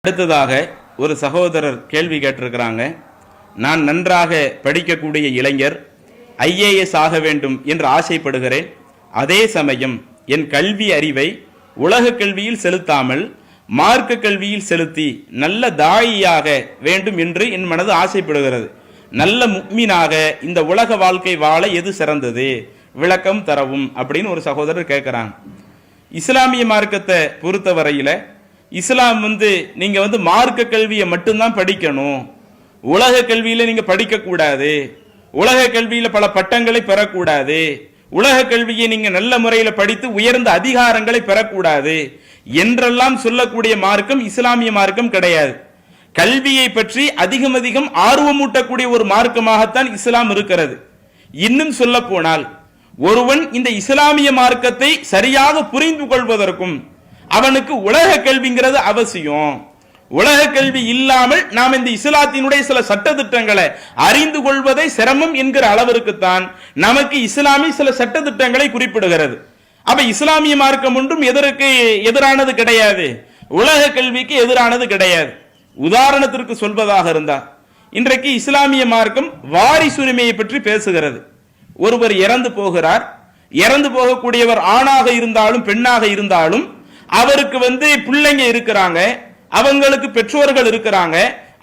அடுத்ததாக ஒரு சகோதரர் கேள்வி கேட்டிருக்கிறாங்க. நான் நன்றாக படிக்கக்கூடிய இளைஞர், IAS ஆக வேண்டும் என்று ஆசைப்படுகிறேன். அதே சமயம் என் கல்வி அறிவை உலக கல்வியில் செலுத்தாமல் மார்க்க கல்வியில் செலுத்தி நல்ல தாயியாக வேண்டும் என்று என் மனது ஆசைப்படுகிறது. நல்ல முக்மீனாக இந்த உலக வாழ்க்கை வாழ எது சிறந்தது, விளக்கம் தரவும் அப்படின்னு ஒரு சகோதரர் கேட்கிறாங்க. இஸ்லாமிய மார்க்கத்தை பொறுத்த வரையில இஸ்லாம் நீங்க மார்க்க கல்வியை மட்டும்தான் படிக்கணும், உலக கல்வியில நீங்க படிக்க கூடாது, உலக கல்வியில பல பட்டங்களை பெறக்கூடாது, உலக கல்வியை நீங்க நல்ல முறையில படித்து உயர்ந்த அதிகாரங்களை பெறக்கூடாது என்றெல்லாம் சொல்லக்கூடிய மார்க்கம் இஸ்லாமிய மார்க்கம் கிடையாது. கல்வியை பற்றி அதிகம் ஆர்வமூட்டக்கூடிய ஒரு மார்க்கமாகத்தான் இஸ்லாம் இருக்கிறது. இன்னும் சொல்ல போனால் ஒருவன் இந்த இஸ்லாமிய மார்க்கத்தை சரியாக புரிந்து கொள்வதற்கும் அவனுக்கு உலக கல்விங்கிறது அவசியம். உலக கல்வி இல்லாமல் நாம் இந்த இஸ்லாத்தினுடைய சில சட்ட திட்டங்களை அறிந்து கொள்வதை சிரமம் என்கிற அளவிற்குத்தான் நமக்கு இஸ்லாமிய சில சட்ட திட்டங்களை குறிப்பிடுகிறது. அப்ப இஸ்லாமிய மார்க்கம் ஒன்றும் எதற்கு எதிரானது கிடையாது, உலக கல்விக்கு எதிரானது கிடையாது. உதாரணத்திற்கு சொல்வதாக இருந்தால், இன்றைக்கு இஸ்லாமிய மார்க்கம் வாரிசுரிமையை பற்றி பேசுகிறது. ஒருவர் இறந்து போகிறார், இறந்து போகக்கூடியவர் ஆணாக இருந்தாலும் பெண்ணாக இருந்தாலும் அவருக்கு பிள்ளைங்க இருக்கிறாங்க, அவங்களுக்கு பெற்றோர்கள் இருக்கிறாங்க,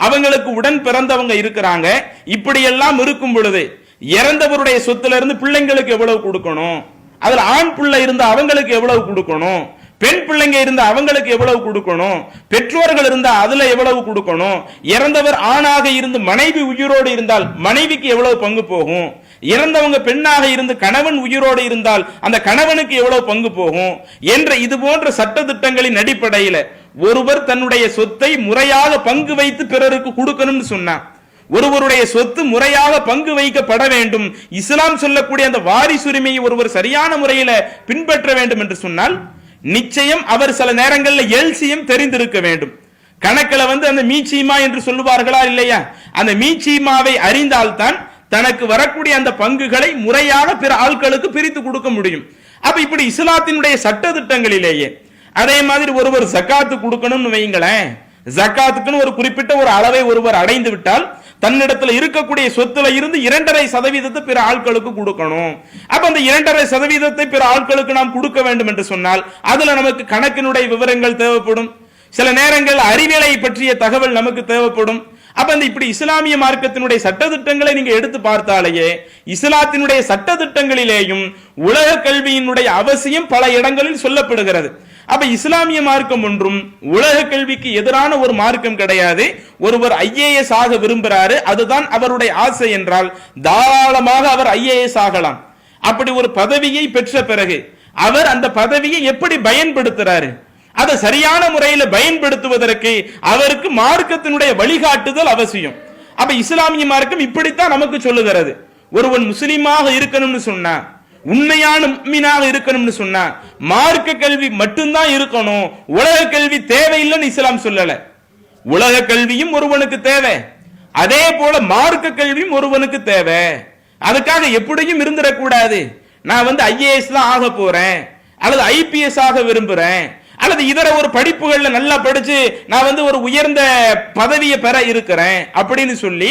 அவங்களுக்கு உடன் பிறந்தவங்க இருக்கிறாங்க. இப்படி எல்லாம் இருக்கும் பொழுது இறந்தவருடைய சொத்துல இருந்து பிள்ளைங்களுக்கு எவ்வளவு கொடுக்கணும், அதுல ஆண் பிள்ளை இருந்தா அவங்களுக்கு எவ்வளவு கொடுக்கணும், பெண் பிள்ளைங்க இருந்தா அவங்களுக்கு எவ்வளவு கொடுக்கணும், பெற்றோர்கள் இருந்தா அதுல எவ்வளவு கொடுக்கணும், இறந்தவர் ஆணாக இருந்து மனைவி உயிரோடு இருந்தால் மனைவிக்கு எவ்வளவு பங்கு போகும், இறந்தவங்க பெண்ணாக இருந்து கணவன் உயிரோடு இருந்தால் அந்த கணவனுக்கு எவ்வளவு பங்கு போகும் என்ற இது போன்ற சட்ட திட்டங்களின் அடிப்படையில் ஒருவர் தன்னுடைய சொத்தை முறையாக பங்கு வைத்து பிறருக்கு கொடுக்கணும்னு சொன்னார். ஒருவருடைய சொத்து முறையாக பங்கு வைக்கப்பட வேண்டும். இஸ்லாம் சொல்லக்கூடிய அந்த வாரிசுரிமையை ஒருவர் சரியான முறையில் பின்பற்ற வேண்டும் என்று சொன்னால் நிச்சயம் அவர் சில நேரங்களில் எல்சியம் தெரிந்திருக்க வேண்டும். கணக்கில் அந்த மீச்சீமா என்று சொல்லுவார்களா இல்லையா, அந்த மீச்சீமாவை அறிந்தால்தான் தனக்கு வரக்கூடிய அந்த பங்குகளை முறையாக பிற ஆட்களுக்கு பிரித்து கொடுக்க முடியும். அப்ப இப்படி இஸ்லாத்தினுடைய சட்ட திட்டங்களிலேயே அதே மாதிரி ஒருவர் ஜக்காத்து கொடுக்கணும்னு வைங்களேன், ஜக்காத்துக்குன்னு ஒரு குறிப்பிட்ட ஒரு அளவை ஒருவர் அடைந்து விட்டால் தன்னிடத்தில் இருக்கக்கூடிய சொத்துல இருந்து 2.5% பிற ஆட்களுக்கு கொடுக்கணும். அப்ப அந்த 2.5% பிற ஆட்களுக்கு நாம் கொடுக்க வேண்டும் என்று சொன்னால் அதுல நமக்கு கணக்கினுடைய விவரங்கள் தேவைப்படும், சில நேரங்கள் அறிவியலை பற்றிய தகவல் நமக்கு தேவைப்படும். அப்ப இப்படி இஸ்லாமிய மார்க்கத்தினுடைய சட்ட திட்டங்களை நீங்க எடுத்து பார்த்தாலேயே இஸ்லாத்தினுடைய சட்ட திட்டங்களிலேயும் உலக கல்வியினுடைய அவசியம் பல இடங்களில் சொல்லப்படுகிறது. அப்ப இஸ்லாமிய மார்க்கம் ஒன்றும் உலக கல்விக்கு எதிரான ஒரு மார்க்கம் கிடையாது. ஒருவர் IAS ஆக விரும்புகிறாரு, அதுதான் அவருடைய ஆசை என்றால் தாராளமாக அவர் IAS ஆகலாம். அப்படி ஒரு பதவியை பெற்ற பிறகு அவர் அந்த பதவியை எப்படி பயன்படுத்துறாரு, அதை சரியான முறையில் பயன்படுத்துவதற்கு அவருக்கு மார்க்கத்தினுடைய வழிகாட்டுதல் அவசியம். அப்ப இஸ்லாமிய மார்க்கம் இப்படித்தான் நமக்கு சொல்லுகிறது. ஒருவன் முஸ்லிமாக இருக்கணும்னு சொன்னா, உண்மையான முஃமினாக இருக்கணும்னு சொன்னா மார்க்க கல்வி மட்டும்தான் இருக்கணும், உலக கல்வி தேவையில்லைன்னு இஸ்லாம் சொல்லல. உலக கல்வியும் ஒருவனுக்கு தேவை, அதே போல மார்க்க கல்வியும் ஒருவனுக்கு தேவை. அதுக்காக எப்படியும் இருந்துடக்கூடாது, நான் IAS தான் ஆக போறேன் அல்லது IPS ஆக விரும்புறேன் அல்லது இதர ஒரு படிப்புகள்ல நல்லா படிச்சு நான் ஒரு உயர்ந்த பதவியை பெற இருக்கிறேன் அப்படின்னு சொல்லி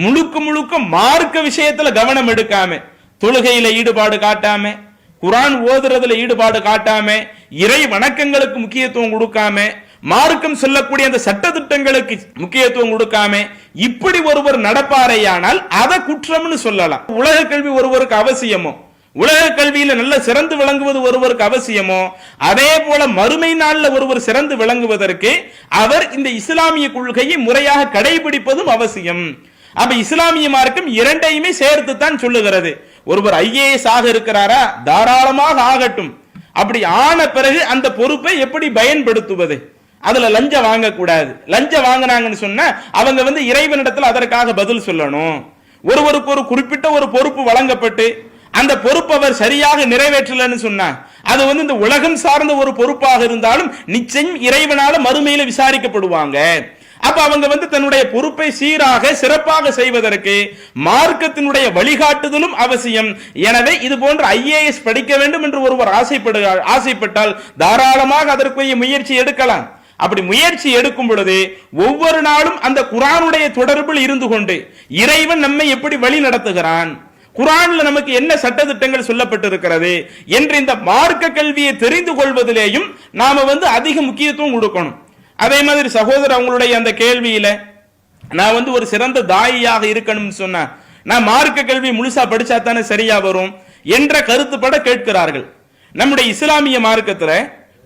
முழுக்க மார்க்க விஷயத்துல கவனம் எடுக்காம, தொழுகையில ஈடுபாடு காட்டாம, குர்ஆன் ஓதுறதுல ஈடுபாடு காட்டாம, இறை வணக்கங்களுக்கு முக்கியத்துவம் கொடுக்காம, மார்க்கம் சொல்லக்கூடிய அந்த சட்ட திட்டங்களுக்கு முக்கியத்துவம் கொடுக்காம இப்படி ஒருவர் நடப்பாரையானால் அதை குற்றம்னு சொல்லலாம். உலக கல்வி ஒருவருக்கு அவசியமோ, உலக கல்வியில நல்ல சிறந்து விளங்குவது ஒருவருக்கு அவசியமோ, அதே போல மறுமை நாள்ல ஒருவர் சிறந்து விளங்குவதற்கு அவர் இந்த இஸ்லாமிய கொள்கையை முறையாக கடைபிடிப்பதும் அவசியம். அப்ப இஸ்லாமிய மார்க்கம் இரண்டையுமே சேர்த்து தான் சொல்லுகிறது. ஒருவர் IAS ஆக இருக்கிறாரா, தாராளமாக ஆகட்டும். அப்படி ஆன பிறகு அந்த பொறுப்பை எப்படி பயன்படுத்துவது, அதுல லஞ்சம் வாங்கக்கூடாது. லஞ்சம் வாங்கினாங்கன்னு சொன்னா அவங்க இறைவனிடத்தில் அதற்காக பதில் சொல்லணும். ஒருவருக்கு ஒரு குறிப்பிட்ட ஒரு பொறுப்பு வழங்கப்பட்டு அந்த பொறுப்பு அவர் சரியாக நிறைவேற்றலன்னு சொன்னா அது இந்த உலகம் சார்ந்த ஒரு பொறுப்பாக இருந்தாலும் நிச்சயம் இறைவனால மறுமையில விசாரிக்கப்படுவாங்க. அப்ப அவங்க தன்னுடைய பொறுப்பை சீராக சிறப்பாக செய்வதற்கு மார்க்கத்தினுடைய வழிகாட்டுதலும் அவசியம். எனவே இது போன்ற IAS படிக்க வேண்டும் என்று ஒருவர் ஆசைப்பட்டால் தாராளமாக அதற்குரிய முயற்சி எடுக்கலாம். அப்படி முயற்சி எடுக்கும் பொழுது ஒவ்வொரு நாளும் அந்த குர்ஆனுடைய தொடர்பில் இருந்து கொண்டு இறைவன் நம்மை எப்படி வழி நடத்துகிறான், குர்ஆன்ல நமக்கு என்ன சட்டதிட்டங்கள் சொல்லப்பட்டிருக்கிறது என்று இந்த மார்க்க கல்வியை தெரிந்து கொள்வதிலேயும் நாம அதிக முக்கியத்துவம் கொடுக்கணும். அதே மாதிரி சகோதரர் அவங்களுடைய அந்த கேள்வியில நான் ஒரு சிறந்த தாயியாக இருக்கணும்னு சொன்னா நான் மார்க்க கல்வி முழுசா படிச்சா தானே சரியா வரும் என்ற கருத்துப்பட கேட்கிறார்கள். நம்முடைய இஸ்லாமிய மார்க்கத்துல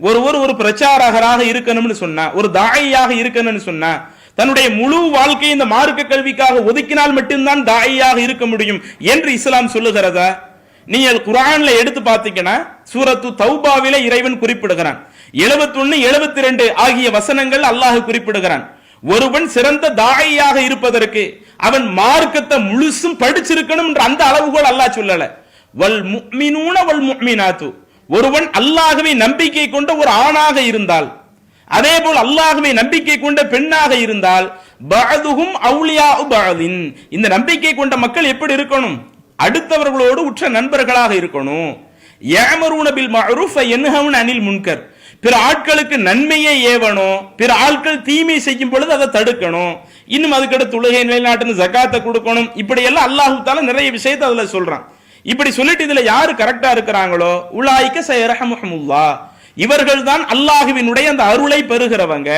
ஒருவர் ஒரு பிரச்சாரகராக இருக்கணும்னு சொன்னா, ஒரு தாயியாக இருக்கணும்னு சொன்னா, தன்னுடைய முழு வாழ்க்கையை இந்த மார்க்க கல்விக்காக ஒதுக்கினால் மட்டும்தான் தாயியாக இருக்க முடியும் என்று இஸ்லாம் சொல்லுகிறதா? நீங்கள் குர்ஆன்ல எடுத்து பார்த்தீங்கன்னா சூரத்து தௌபாவிலே இறைவன் குறிப்பிடுகிறான். 71, 72 ஆகிய வசனங்கள் அல்லாஹ் குறிப்பிடுகிறான். ஒருவன் சிறந்த தாயியாக இருப்பதற்கு அவன் மார்க்கத்தை முழுசும் படிச்சிருக்கணும் என்ற அந்த அளவுகோல் அல்லாஹ் சொல்லல. வல் முஃமினூன வல் முஃமினாத்து, ஒருவன் அல்லாஹ்வை நம்பிக்கை கொண்ட ஒரு ஆணாக இருந்தால், அதே போல் அல்லாஹ்வை நம்பிக்கை கொண்ட பெண்ணாக இருந்தால், பஅதுஹும் அவுலியாஉ பஅதின், இந்த நம்பிக்கை கொண்ட மக்கள் எப்படி இருக்கணும்? அடுத்தவர்களோடு உற்ற நண்பர்களாக இருக்கணும். யஅமரூன பில் மஅரூஃப் வ யன்ஹவுன அனில் முன்கர், பிற ஆட்களுக்கு நன்மையை ஏவணும், பிற ஆட்கள் தீமை செய்யும் பொழுது அதை தடுக்கணும். இன்னும் அதுக்கடுத்து தொழுகை நிலைநாட்டணும், ஜகாத்தை கொடுக்கணும். இப்படி எல்லாம் அல்லாஹ் தஆலா நிறைய விஷயத்தை அதுல சொல்றான். இப்படி சொல்லிட்டு இதுல யாரு கரெக்டா இருக்கிறாங்களோ உலாயிக சயரஹமுல்லாஹ், இவர்கள் தான் அல்லாஹ்வினுடைய அந்த அருளை பெறுகிறவங்க.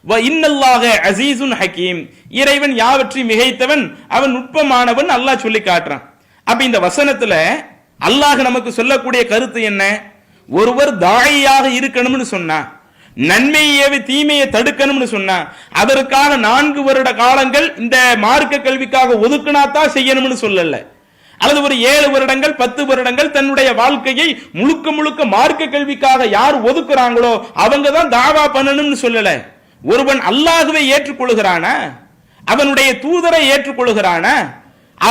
வ இன்னல்லாஹ அஸீஸுன் ஹகீம், இறைவன் யாவற்றி மிகைத்தவன், அவன் நுட்பமானவன் அல்லாஹ் சொல்லி காட்டுறான். அப்ப இந்த வசனத்துல அல்லாஹ் நமக்கு சொல்லக்கூடிய கருத்து என்ன? ஒருவர் தாயியாக இருக்கணும்னு சொன்னா, நன்மையை தீமையை தடுக்கணும்னு சொன்னா, அதற்காக 4 வருட காலங்கள் இந்த மார்க்க கல்விக்காக ஒதுக்கினாத்தான் செய்யணும்னு சொல்லல. அல்லது ஒரு 7 வருடங்கள் 10 வருடங்கள் தன்னுடைய வாழ்க்கையை முழுக்க முழுக்க மார்க்க கல்விக்காக யார் ஒதுக்குறாங்களோ அவங்க தான் தாவா பண்ணணும்னு சொல்லல. ஒருவன் அல்லாஹ்வை ஏற்றுக்கொள்கிறானா, அவனுடைய தூதரை ஏற்றுக்கொள்கிறானா,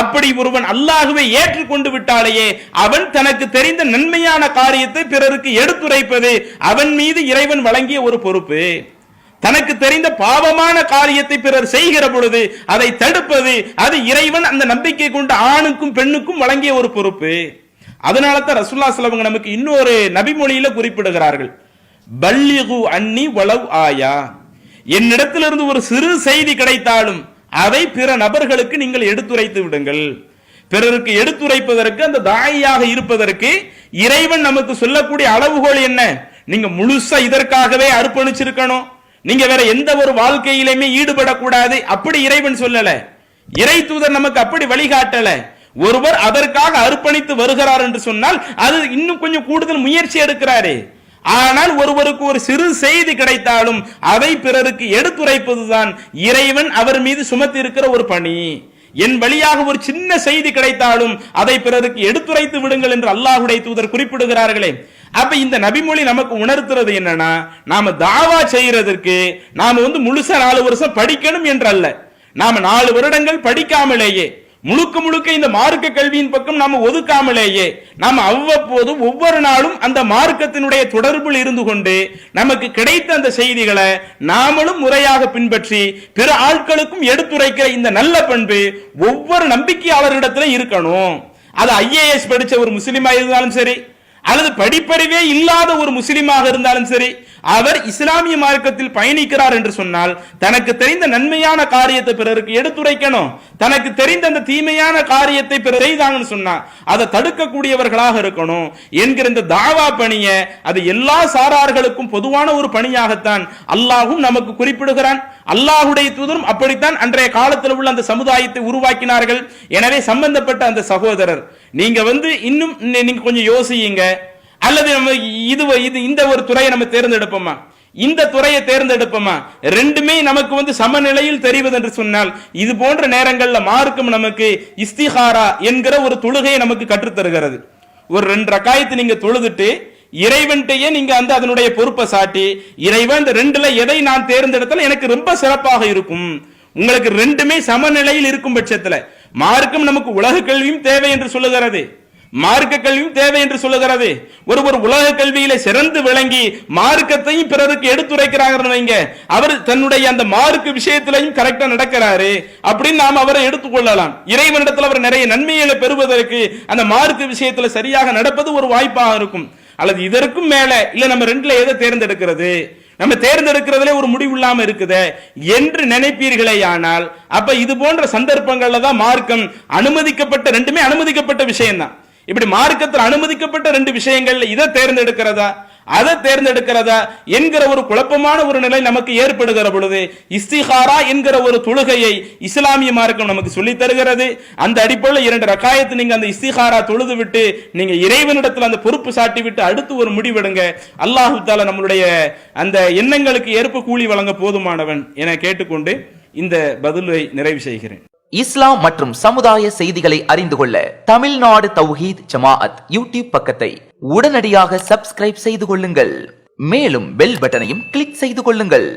அப்படி ஒருவன் அல்லாஹ்வை ஏற்றுக்கொண்டு விட்டாலேயே அவன் தனக்கு தெரிந்த நன்மையான காரியத்தை பிறருக்கு எடுத்துரைப்பது அவன் மீது இறைவன் வழங்கிய ஒரு பொறுப்பு. தனக்கு தெரிந்த பாவமான காரியத்தை பிறர் செய்கிற பொழுது அதை தடுப்பது அது இறைவன் அந்த நம்பிக்கை கொண்ட ஆணுக்கும் பெண்ணுக்கும் வழங்கிய ஒரு பொறுப்பு. அதனால தான் ரசூலுல்லாஹி ஸல்லல்லாஹு அலைஹி வஸல்லம் நமக்கு இன்னொரு நபிமொழியில குறிப்பிடுகிறார்கள், பல்லிகு அன்னி வலவ் ஆயா, என்னிடத்திலிருந்து ஒரு சிறு செய்தி கிடைத்தாலும் அதை பிற நபர்களுக்கு நீங்கள் எடுத்துரைத்து விடுங்கள். பிறருக்கு எடுத்துரைப்பதற்கு, அந்த தாயியாக இருப்பதற்கு இறைவன் நமக்கு சொல்லக்கூடிய அளவுகோல் என்ன? நீங்க முழுசா இதற்காகவே அர்ப்பணிச்சிருக்கணும், நீங்க வேற எந்த ஒரு வாழ்க்கையிலுமே ஈடுபடக்கூடாது, அப்படி இறைவன் சொல்லல. இறை தூதர் நமக்கு அப்படி வழிகாட்டல. ஒருவர் அதற்காக அர்ப்பணித்து வருகிறார் என்று சொன்னால் அது இன்னும் கொஞ்சம் கூடுதல் முயற்சி எடுக்கிறாரு. ஆனால் ஒருவருக்கு ஒரு சிறு செய்தி கிடைத்தாலும் அதை பிறருக்கு எடுத்துரைப்பதுதான் இறைவன் அவர் மீது சுமத்தி இருக்கிற ஒரு பணி. என் வழியாக ஒரு சின்ன செய்தி கிடைத்தாலும் அதை பிறருக்கு எடுத்துரைத்து விடுங்கள் என்று அல்லாஹ்வுடைய தூதர் குறிப்பிடுகிறார்களே. அப்ப இந்த நபிமொழி நமக்கு உணர்த்துறது என்னன்னா, நாம தாவா செய்யறதற்கு நாம முழுசா 4 வருஷம் படிக்கணும் என்று அல்ல. நாம 4 வருடங்கள் படிக்காமலேயே முழுக்க முழுக்க இந்த மார்க்க கல்வியின் பக்கம் நாம ஒதுக்காமலேயே நாம அவ்வப்போது ஒவ்வொரு நாளும் அந்த மார்க்கத்தினுடைய தொடர்பில் இருந்து கொண்டு நமக்கு கிடைத்த அந்த செய்திகளை நாமளும் முறையாக பின்பற்றி பிற ஆட்களுக்கும் எடுத்துரைக்கிற இந்த நல்ல பண்பு ஒவ்வொரு நம்பிக்கையாளர்களிடத்துல இருக்கணும். அது IAS படிச்ச ஒரு முஸ்லிமா இருந்தாலும் சரி, அல்லது படிப்பறிவே இல்லாத ஒரு முஸ்லிமாக இருந்தாலும் சரி, அவர் இஸ்லாமிய மார்க்கத்தில் பயணிக்கிறார் என்று சொன்னால் தனக்கு தெரிந்த நன்மையான காரியத்தை பிறருக்கு எடுத்துரைக்கணும். தனக்கு தெரிந்த அந்த தீமையான காரியத்தை பிறர் செய்தாங்கன்னு சொன்னா அதை தடுக்கக்கூடியவர்களாக இருக்கணும் என்கிற இந்த தாவா பணியை அது எல்லா சாரார்களுக்கும் பொதுவான ஒரு பணியாகத்தான் அல்லாஹ்வும் நமக்கு குறிப்பிடுகிறான். அல்லாஹ்வுடைய தூதரும் அப்படித்தான் அன்றைய காலத்தில் உள்ள அந்த சமுதாயத்தை உருவாக்கினார்கள். எனவே சம்பந்தப்பட்ட அந்த சகோதரர் நீங்க இன்னும் நீங்க கொஞ்சம் யோசியுங்க. அல்லது நம்ம இது இந்த ஒரு துறையை நம்ம தேர்ந்தெடுப்போமா, இந்த துறையை தேர்ந்தெடுப்போமா, ரெண்டுமே நமக்கு சமநிலையில் தெரிவது என்று சொன்னால் இது போன்ற நேரங்கள்ல மார்க்கம் நமக்கு இஸ்திகாரா என்கிற ஒரு தொழுகையை நமக்கு கற்றுத் தருகிறது. ஒரு 2 ரக்காயத்து நீங்க தொழுதுட்டு இறைவன்கிட்டயே நீங்க அதனுடைய பொறுப்பை சாட்டி, இறைவன் இந்த 2ல எதை நான் தேர்ந்தெடுத்தாலும் எனக்கு ரொம்ப சிறப்பாக இருக்கும், உங்களுக்கு ரெண்டுமே சமநிலையில் இருக்கும் பட்சத்துல மார்க்கம் நமக்கு உலக கல்வியும் தேவை என்று சொல்லுகிறது, மார்க்க கல்வியும் தேவை என்று சொல்லுகிறது. ஒருவர் உலக கல்வியில சிறந்து விளங்கி மார்க்கத்தையும் பிறருக்கு எடுத்துரைக்கிறாங்க, அவர் தன்னுடைய அந்த மார்க்க விஷயத்திலையும் கரெக்டா நடக்கிறாரு அப்படின்னு நாம் அவரை எடுத்துக்கொள்ளலாம். இறைவனிடத்தில் அவர் நிறைய நன்மைகளை பெறுவதற்கு அந்த மார்க்க விஷயத்துல சரியாக நடப்பது ஒரு வாய்ப்பாக இருக்கும். அல்லது இதற்கும் மேல இல்ல நம்ம 2ல எதை தேர்ந்தெடுக்கிறது, நம்ம தேர்ந்தெடுக்கிறதுல ஒரு முடிவு இல்லாம இருக்குதே என்று நினைப்பீர்களே. ஆனால் அப்ப இது போன்ற சந்தர்ப்பங்கள்ல தான் மார்க்கம் அனுமதிக்கப்பட்ட, ரெண்டுமே அனுமதிக்கப்பட்ட விஷயம் தான். இப்படி மார்க்கத்தில் அனுமதிக்கப்பட்ட ரெண்டு விஷயங்கள்ல இதை தேர்ந்தெடுக்கிறதா அதை தேர்ந்தெடுக்கிறதா என்கிற ஒரு குழப்பமான ஒரு நிலை நமக்கு ஏற்படுகிற பொழுது இஸ்திகாரா என்கிற ஒரு தொழுகையை இஸ்லாமிய மார்க்கம் நமக்கு சொல்லி தருகிறது. அந்த அடிப்படையில் 2 ரக்காயத்து நீங்க அந்த இஸ்திகாரா தொழுது விட்டு நீங்க இறைவனிடத்தில் அந்த பொறுப்பு சாட்டி விட்டு அடுத்து ஒரு முடிவெடுங்க. அல்லாஹு தஆலா நம்மளுடைய அந்த எண்ணங்களுக்கு ஏற்ப கூலி வழங்க போதுமானவன் என கேட்டுக்கொண்டு இந்த பதிலை நிறைவு செய்கிறேன். இஸ்லாம் மற்றும் சமுதாய செய்திகளை அறிந்து கொள்ள தமிழ்நாடு தௌஹீத் ஜமாஅத் யூடியூப் பக்கத்தை உடனடியாக சப்ஸ்கிரைப் செய்து கொள்ளுங்கள். மேலும் பெல் பட்டனையும் கிளிக் செய்து கொள்ளுங்கள்.